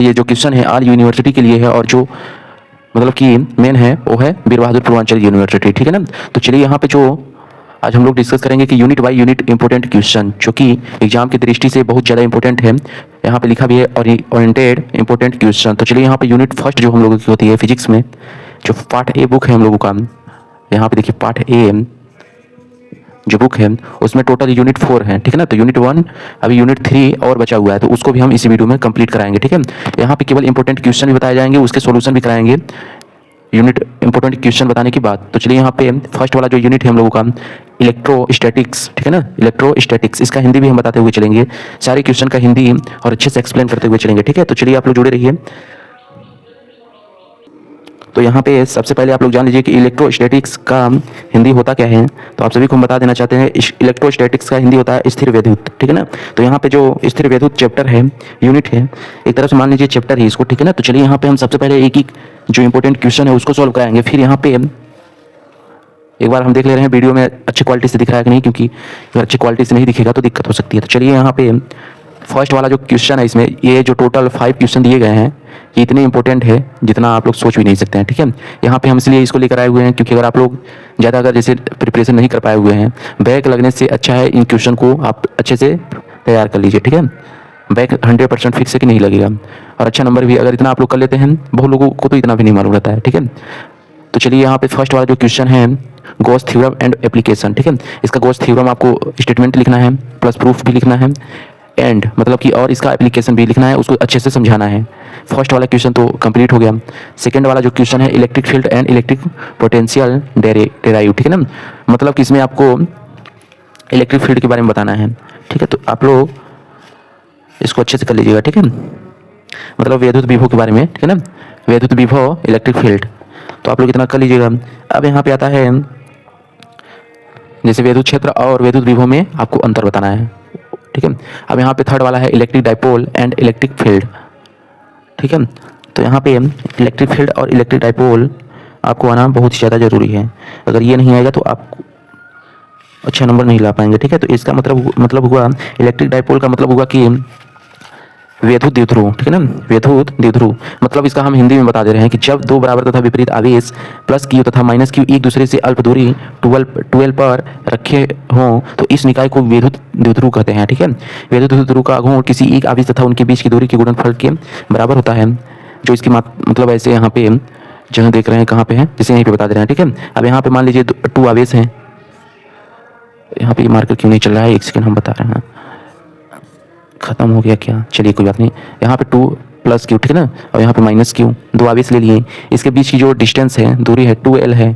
ये जो क्वेश्चन है ऑल यूनिवर्सिटी के लिए है और जो मतलब कि मेन है वो है वीर बहादुर पूर्वांचल यूनिवर्सिटी, ठीक है ना। तो चलिए यहाँ पे जो आज हम लोग डिस्कस करेंगे कि unit by unit important question जो कि एग्जाम की दृष्टि से बहुत ज़्यादा इंपॉर्टेंट है। यहाँ पे लिखा भी है ओरिएंटेड इंपॉर्टेंट क्वेश्चन। तो चलिए यहाँ पे यूनिट फर्स्ट जो हम लोगों की होती है फिजिक्स में, जो पार्ट ए बुक है हम लोगों का, यहाँ पे देखिए पार्ट ए जो बुक है उसमें टोटल यूनिट 4 है, ठीक है ना। तो यूनिट 1 अभी यूनिट 3 और बचा हुआ है, तो उसको भी हम इसी वीडियो में कंप्लीट कराएंगे, ठीक है। यहाँ पे केवल इंपॉर्टेंट क्वेश्चन भी बताए जाएंगे, उसके सॉल्यूशन भी कराएंगे यूनिट इंपॉर्टेंट क्वेश्चन बताने के बाद। तो चलिए यहाँ पे फर्स्ट वाला जो यूनिट है हम लोगों का इलेक्ट्रोस्टैटिक्स, ठीक है ना। इलेक्ट्रोस्टैटिक्स इसका हिंदी भी हम बताते हुए चलेंगे, सारे क्वेश्चन का हिंदी और अच्छे से एक्सप्लेन करते हुए चलेंगे, ठीक है। तो चलिए आप लोग जुड़े रहिए। तो यहाँ पे सबसे पहले आप लोग जान लीजिए कि इलेक्ट्रोस्टैटिक्स का हिंदी होता क्या है। तो आप सभी को हम बता देना चाहते हैं इलेक्ट्रोस्टैटिक्स का हिंदी होता है स्थिर वैद्युत, ठीक है ना। तो यहाँ पे जो स्थिर वैद्युत चैप्टर है, यूनिट है, एक तरह से मान लीजिए चैप्टर है इसको, ठीक है ना। तो चलिए यहाँ पे हम सबसे पहले एक एक जो इंपॉर्टेंट क्वेश्चन है उसको सॉल्व कराएंगे। फिर यहाँ पे एक बार हम देख ले रहे हैं वीडियो में अच्छी क्वालिटी से दिख रहा है कि नहीं, क्योंकि अगर अच्छी क्वालिटी से नहीं दिखेगा तो दिक्कत हो सकती है। तो चलिए यहाँ पे फर्स्ट वाला जो क्वेश्चन है, इसमें ये जो टोटल 5 क्वेश्चन दिए गए हैं ये इतने इंपॉर्टेंट है जितना आप लोग सोच भी नहीं सकते हैं, ठीक है। यहाँ पे हम इसलिए इसको लेकर आए हुए हैं क्योंकि अगर आप लोग ज़्यादा अगर जैसे प्रिपरेशन नहीं कर पाए हुए हैं, बैक लगने से अच्छा है इन क्वेश्चन को आप अच्छे से तैयार कर लीजिए, ठीक है। बैक 100% फिक्स है कि नहीं लगेगा, और अच्छा नंबर भी अगर इतना आप लोग कर लेते हैं, बहुत लोगों को तो इतना भी नहीं मालूम रहता है, ठीक है। तो चलिए यहाँ पे फर्स्ट वाला जो क्वेश्चन है गॉस थ्योरम एंड एप्लीकेशन, ठीक है। इसका गॉस थ्योरम आपको स्टेटमेंट लिखना है प्लस प्रूफ भी लिखना है, एंड मतलब कि और इसका एप्लीकेशन भी लिखना है, उसको अच्छे से समझाना है। फर्स्ट वाला क्वेश्चन तो कंप्लीट हो गया। सेकंड वाला जो क्वेश्चन है electric field and electric potential derive, ठीक है ना। मतलब कि इसमें आपको इलेक्ट्रिक फील्ड के बारे में बताना है, ठीक है। तो आप लोग इसको अच्छे से कर लीजिएगा, ठीक है। मतलब वैद्युत विभव के बारे में, ठीक है ना, वैद्युत विभव इलेक्ट्रिक फील्ड, तो आप लोग इतना कर लीजिएगा। अब यहाँ पे आता है जैसे वैद्युत क्षेत्र और वैद्युत विभव में आपको अंतर बताना है, ठीक है। अब यहाँ पे थर्ड वाला है electric dipole and electric field, ठीक है। तो यहाँ पे इलेक्ट्रिक फील्ड और इलेक्ट्रिक डाइपोल आपको आना बहुत ही ज़्यादा ज़रूरी है। अगर ये नहीं आएगा तो आप अच्छा नंबर नहीं ला पाएंगे, ठीक है। तो इसका मतलब हुआ इलेक्ट्रिक डाइपोल का मतलब हुआ कि वैद्युत द्विध्रुव, ठीक है ना, वैद्युत द्विध्रुव। मतलब इसका हम हिंदी में बता दे रहे हैं कि जब दो बराबर तथा विपरीत आवेश प्लस क्यू तथा माइनस क्यू एक दूसरे से अल्प दूरी 12 पर रखे हों तो इस निकाय को वैद्युत द्विध्रुव कहते हैं, ठीक है। वैद्युत द्विध्रुव का गुण किसी एक आवेश तथा उनके बीच की दूरी के गुणनफल के बराबर होता है। जो इसकी मतलब ऐसे यहाँ पे जहाँ देख रहे हैं कहाँ पे है, जैसे यहीं पे बता दे रहे हैं, ठीक है। अब यहाँ पे मान लीजिए 2 आवेश हैं, यहाँ पे मार्कर क्यों नहीं चल रहा है, एक सेकेंड हम बता रहे हैं, खत्म हो गया क्या, चलिए कोई बात नहीं। यहाँ पे 2 प्लस क्यू, ठीक है ना, और यहाँ पे माइनस क्यू, 2 आवेश ले लिए। इसके बीच की जो डिस्टेंस है, दूरी है 2L है,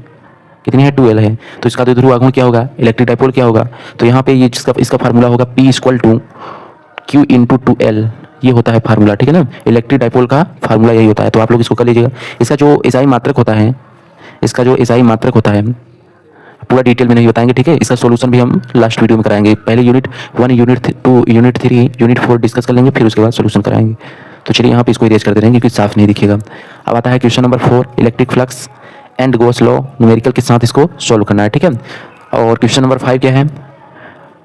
कितनी है 2L है। तो इसका द्विध्रुव आघूर्ण क्या होगा, इलेक्ट्रिक डाइपोल क्या होगा। तो यहाँ पे ये इसका फार्मूला होगा P = Q × 2L, ये होता है फार्मूला, ठीक है ना। इलेक्ट्रिक डाइपोल का फार्मूला यही होता है, तो आप लोग इसको कर लीजिएगा। इसका जो एसआई मात्रक होता है, इसका जो एसआई मात्रक होता है पूरा डिटेल में नहीं बताएंगे, ठीक है। इसका सॉल्यूशन भी हम लास्ट वीडियो में कराएंगे। पहले unit 1, unit 2, unit 3, unit 4 discuss कर लेंगे, फिर उसके बाद सॉल्यूशन कराएंगे। तो चलिए यहाँ पे इसको इरेज कर दे रहे हैं क्योंकि साफ नहीं दिखेगा। अब आता है question number 4 electric flux and Gauss law, numerical के साथ इसको सॉल्व करना है, ठीक है। और क्वेश्चन नंबर 5 क्या है,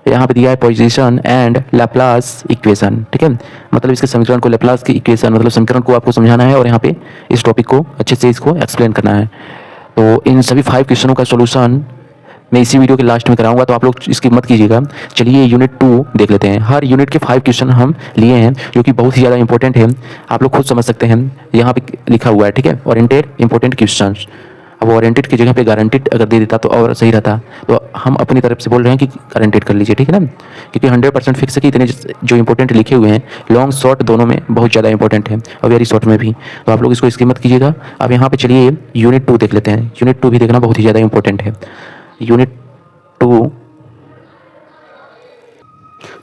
यहाँ पे दिया है पोजीशन एंड लैप्लास इक्वेशन, ठीक है। मतलब इसके समीकरण को, लैप्लास की इक्वेशन मतलब समीकरण को आपको समझाना है और यहाँ पे इस टॉपिक को अच्छे से इसको एक्सप्लेन करना है। तो इन सभी 5 क्वेश्चनों का सॉल्यूशन मैं इसी वीडियो के लास्ट में कराऊंगा, तो आप लोग इसकी मत कीजिएगा। चलिए यूनिट 2 देख लेते हैं। हर यूनिट के 5 क्वेश्चन हम लिए हैं जो कि बहुत ही ज़्यादा इंपॉर्टेंट है, आप लोग खुद समझ सकते हैं, यहाँ पे लिखा हुआ है, ठीक है। ओरिएंटेड इंपॉर्टेंट क्वेश्चन, अब ओरिएंटेड की जगह पे गारंटेड अगर दे देता तो और सही रहता। तो हम अपनी तरफ से बोल रहे हैं कि गारंटेड कर लीजिए, ठीक है ना, क्योंकि 100% फिक्स है कि इतने जो इंपॉर्टेंट लिखे हुए हैं लॉन्ग शॉर्ट दोनों में बहुत ज़्यादा इंपॉर्टेंट है और वेरी शॉर्ट में भी, तो आप लोग इसको इसकी मत कीजिएगा। अब यहाँ पे चलिए यूनिट 2 देख लेते हैं। यूनिट 2 भी देखना बहुत ही ज़्यादा इंपॉर्टेंट है, यूनिट 2।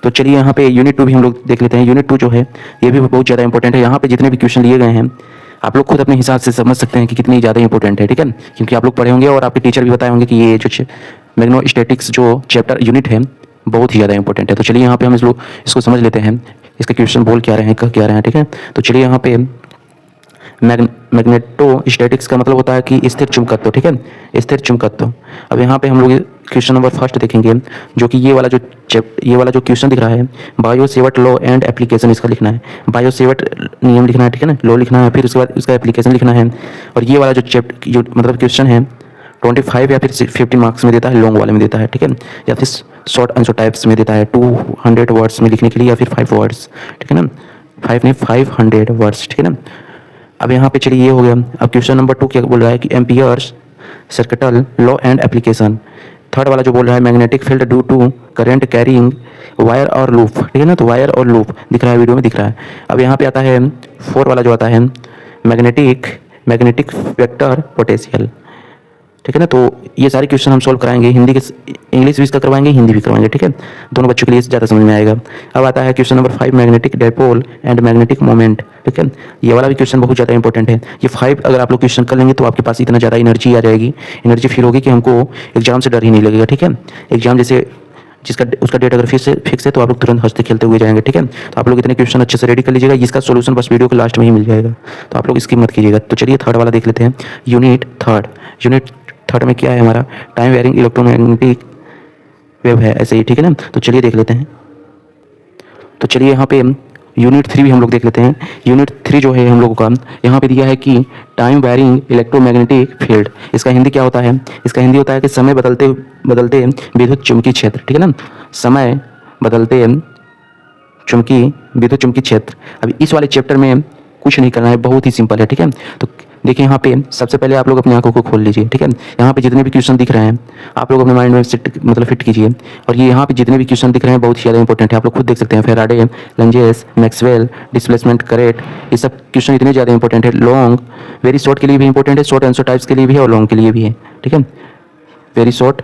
तो चलिए यहाँ पे यूनिट 2 भी हम लोग देख लेते हैं। यूनिट 2 जो है ये भी बहुत ज़्यादा इंपॉर्टेंट है। यहाँ पे जितने भी क्वेश्चन लिए गए हैं आप लोग खुद अपने हिसाब से समझ सकते हैं कि कितनी ज़्यादा इंपॉर्टेंट है, ठीक है, क्योंकि आप लोग पढ़े होंगे और आपके टीचर भी बताए होंगे कि ये जो मैग्नेटोस्टैटिक्स जो चैप्टर यूनिट है बहुत ही ज़्यादा इंपॉर्टेंट है। तो चलिए यहाँ पे हम इसको समझ लेते हैं, इसका क्वेश्चन बोल क्या रहे हैं, कह क्या रहे हैं, ठीक है। तो चलिए यहाँ पे मैग्नेटो स्टैटिक्स का मतलब होता है कि स्थिर चुंबकत्व, ठीक है, स्थिर चुंबकत्व। अब यहाँ पे हम लोग क्वेश्चन नंबर फर्स्ट देखेंगे, जो कि ये वाला जो क्वेश्चन दिख रहा है, bio Savart law and application, इसका लिखना है। बायो सेवर्ट नियम लिखना है, ठीक है ना, लॉ लिखना है, फिर उसके बाद इसका एप्लीकेशन लिखना है। और ये वाला जो मतलब क्वेश्चन है 25 या फिर 15 मार्क्स में देता है, लॉन्ग वाले में देता है, ठीक है, या फिर शॉर्ट आंसर टाइप्स में देता है 200 वर्ड्स में लिखने के लिए, या फिर 5 वर्ड्स, ठीक है ना, 5 नहीं 500 वर्ड्स, ठीक है ना। अब यहाँ पे चलिए ये हो गया। अब क्वेश्चन नंबर 2 क्या बोल रहा है कि Ampere's circuital law and application. Third वाला जो बोल रहा है magnetic field due to current carrying wire और लूप, ठीक है ना, तो वायर और लूप दिख रहा है, वीडियो में दिख रहा है। अब यहाँ पे आता है 4 वाला जो आता है मैग्नेटिक वेक्टर पोटेंशियल, ठीक है ना। तो ये सारे क्वेश्चन हम सोल्व कराएंगे, इंग्लिश भी इसका करवाएंगे, हिंदी भी करवाएंगे, ठीक है, दोनों बच्चों के लिए ज़्यादा समझ में आएगा। अब आता है question number 5 magnetic dipole and magnetic moment, ठीक है, ये वाला भी क्वेश्चन बहुत ज़्यादा इंपॉर्टेंट है। ये 5 अगर आप लोग क्वेश्चन कर लेंगे तो आपके पास इतना ज़्यादा एनर्जी आ जाएगी, एनर्जी फील होगी कि हमको एग्जाम से डर ही नहीं लगेगा, ठीक है। एग्जाम जैसे उसका डेट अगर फिक्स है तो आप लोग तुरंत हंसते खेलते हुए जाएंगे, ठीक है। तो आप लोग इतने क्वेश्चन अच्छे से रेडी कर लीजिएगा, इसका सोल्यूशन बस वीडियो के लास्ट में ही मिल जाएगा, तो आप लोग इसकी मत कीजिएगा। तो चलिए थर्ड वाला देख लेते हैं, यूनिट थर्ड में क्या है हमारा, टाइम वेरिंग इलेक्ट्रोमैग्नेटिक वेव है, ऐसे ही, ठीक है ना। तो चलिए देख लेते हैं। तो चलिए यहाँ पे यूनिट 3 भी हम लोग देख लेते हैं। यूनिट 3 जो है हम लोगों का यहाँ पे दिया है कि टाइम वेरिंग इलेक्ट्रोमैग्नेटिक फील्ड, इसका हिंदी क्या होता है, इसका हिंदी होता है कि समय बदलते विद्युत चुम्बकीय क्षेत्र, ठीक है ना, समय बदलते विद्युत चुम्बकीय क्षेत्र। अब इस वाले चैप्टर में कुछ नहीं करना है, बहुत ही सिंपल है, ठीक है। तो देखिए यहाँ पे सबसे पहले आप लोग अपनी आंखों को खोल लीजिए, ठीक है। यहाँ पे जितने भी क्वेश्चन दिख रहे हैं आप लोग अपने माइंड में फिट कीजिए। और ये यहाँ पे जितने भी क्वेश्चन दिख रहे हैं बहुत ही ज़्यादा इंपॉर्टेंट है, आप लोग खुद देख सकते हैं, Faraday, Lenz's, Maxwell, displacement current, ये सब क्वेश्चन इतने ज़्यादा इंपॉर्टेंट है। लॉन्ग वेरी शॉर्ट के लिए भी इंपॉर्टेंट है, शॉर्ट आंसर टाइप्स के लिए भी है और लॉन्ग के लिए भी है, ठीक है। वेरी शॉर्ट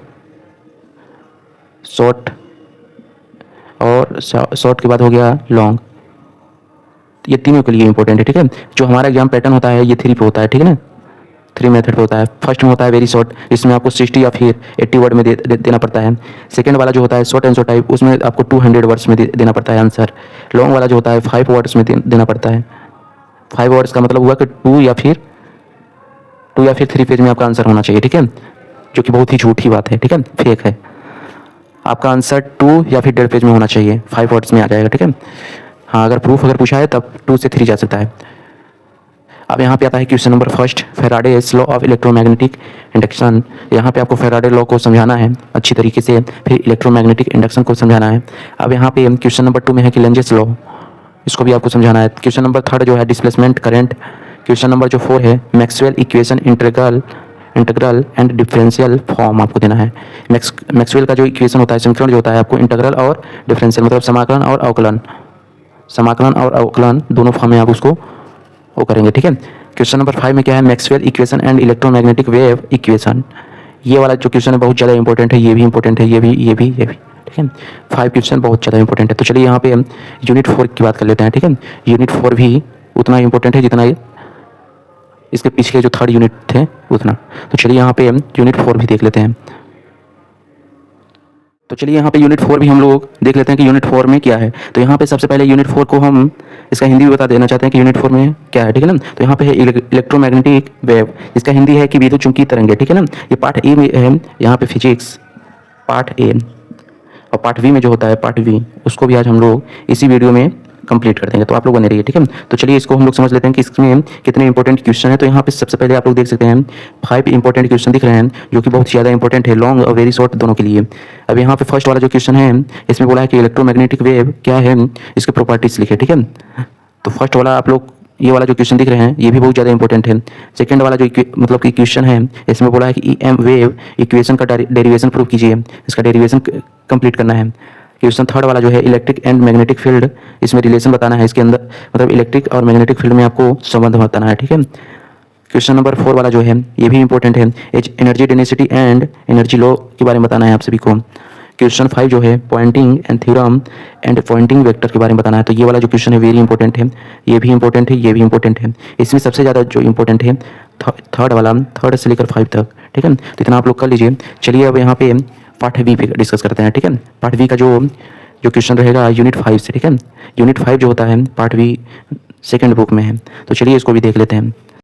और शॉर्ट के बाद हो गया लॉन्ग, ये तीनों के लिए इंपॉर्टेंट है, ठीक है। जो हमारा एग्जाम पैटर्न होता है ये 3 पे होता है, ठीक है ना, 3 मेथड पे होता है। फर्स्ट में होता है वेरी शॉर्ट, इसमें आपको 60 या फिर 80 वर्ड में देना पड़ता है। सेकंड वाला जो होता है शॉर्ट आंसर टाइप, उसमें आपको 200 वर्ड्स में देना पड़ता है आंसर। लॉन्ग वाला जो होता है 5 वर्ड्स में देना पड़ता है। 5 वर्ड्स का मतलब हुआ कि 2 या फिर 3 पेज में आपका आंसर होना चाहिए, ठीक है, जो कि बहुत ही झूठी बात है, ठीक है, फेक है। आपका आंसर 2 या फिर 1.5 पेज में होना चाहिए, 5 वर्ड्स में आ जाएगा, ठीक है। हाँ, अगर प्रूफ पूछा है तब 2 से 3 जा सकता है। अब यहाँ पे आता है question number first, Faraday's law of electromagnetic induction. यहाँ पे आपको फैराडे लॉ को समझाना है अच्छी तरीके से, फिर इलेक्ट्रोमैग्नेटिक इंडक्शन को समझाना है। अब यहाँ पे क्वेश्चन नंबर 2 में है कि लेंजेस लॉ, इसको भी आपको समझाना है। क्वेश्चन नंबर 3 जो है डिस्प्लेसमेंट करंट। क्वेश्चन नंबर जो 4 है Maxwell equation integral and differential form आपको देना है। मैक्सवेल का जो इक्वेशन होता है, समीकरण जो होता है, आपको इंटीग्रल और डिफरेंशियल मतलब समाकलन और अवकलन दोनों फॉर्म में आप उसको वो करेंगे, ठीक है। क्वेश्चन नंबर 5 में क्या है, Maxwell equation and electromagnetic wave equation. ये वाला जो क्वेश्चन है बहुत ज़्यादा इंपॉर्टेंट है, ये भी इंपॉर्टेंट है, ये भी, ठीक है। 5 क्वेश्चन बहुत ज़्यादा इंपॉर्टेंट है। तो चलिए यहाँ पे हम यूनिट 4 की बात कर लेते हैं, ठीक है। यूनिट 4 भी उतना इंपॉर्टेंट है जितना इसके पिछले जो 3rd यूनिट थे उतना। तो चलिए यहाँ पे हम यूनिट 4 भी देख लेते हैं। तो चलिए यहाँ पे यूनिट 4 भी हम लोग देख लेते हैं कि यूनिट 4 में क्या है। तो यहाँ पे सबसे पहले यूनिट 4 को हम इसका हिंदी भी बता देना चाहते हैं कि यूनिट 4 में क्या है, ठीक है ना। तो यहाँ पे है इलेक्ट्रोमैग्नेटिक वेव, इसका हिंदी है कि विद्युत चुम्बकीय तरंगे, ठीक है ना। ये पार्ट ए में है, यहाँ पे फिजिक्स पार्ट ए, और पार्ट बी में जो होता है पार्ट बी, उसको भी आज हम लोग इसी वीडियो में कंप्लीट कर देंगे, तो आप लोग बने रहिए, ठीक है। तो चलिए इसको हम लोग समझ लेते हैं कि इसमें कितने इंपॉर्टेंट क्वेश्चन है। तो यहाँ पे सबसे पहले आप लोग देख सकते हैं 5 इंपॉर्टेंट क्वेश्चन दिख रहे हैं, जो कि बहुत ज़्यादा इंपॉर्टेंट है, लॉन्ग और वेरी शॉर्ट दोनों के लिए। अब यहाँ पे फर्स्ट वाला जो क्वेश्चन है इसमें बोला है कि इलेक्ट्रोमैग्नेटिक वेव क्या है, इसके प्रॉपर्टीज लिखे, ठीक है। तो फर्स्ट वाला आप लोग ये वाला जो क्वेश्चन दिख रहे हैं ये भी बहुत ज़्यादा इंपॉर्टेंट है। सेकंड वाला जो मतलब कि क्वेश्चन है इसमें बोला है कि EM वेव इक्वेशन का डेरिवेशन प्रूव कीजिए, इसका डेरिवेशन कंप्लीट करना है। क्वेश्चन 3rd वाला जो है इलेक्ट्रिक एंड मैग्नेटिक फील्ड, इसमें रिलेशन बताना है, इसके अंदर मतलब इलेक्ट्रिक और मैग्नेटिक फील्ड में आपको संबंध बताना है, ठीक है। क्वेश्चन नंबर 4 वाला जो है ये भी इंपॉर्टेंट है, energy density and energy law के बारे में बताना है आप सभी को। क्वेश्चन 5 जो है Poynting and theorem and Poynting vector के बारे में बताना है। तो ये वाला जो क्वेश्चन है वेरी इंपॉर्टेंट है, ये भी इंपॉर्टेंट है, ये भी इंपॉर्टेंट है। इसमें सबसे ज़्यादा जो इंपॉर्टेंट है 3rd वाला, 3rd से लेकर 5 तक, ठीक है। तो इतना आप लोग कर लीजिए। चलिए अब यहाँ पे पार्ट बी पे डिस्कस करते हैं, ठीक है। पार्ट बी का जो क्वेश्चन रहेगा यूनिट 5 से, ठीक है। यूनिट 5 जो होता है पार्ट बी सेकंड बुक में है। तो चलिए इसको भी देख लेते हैं।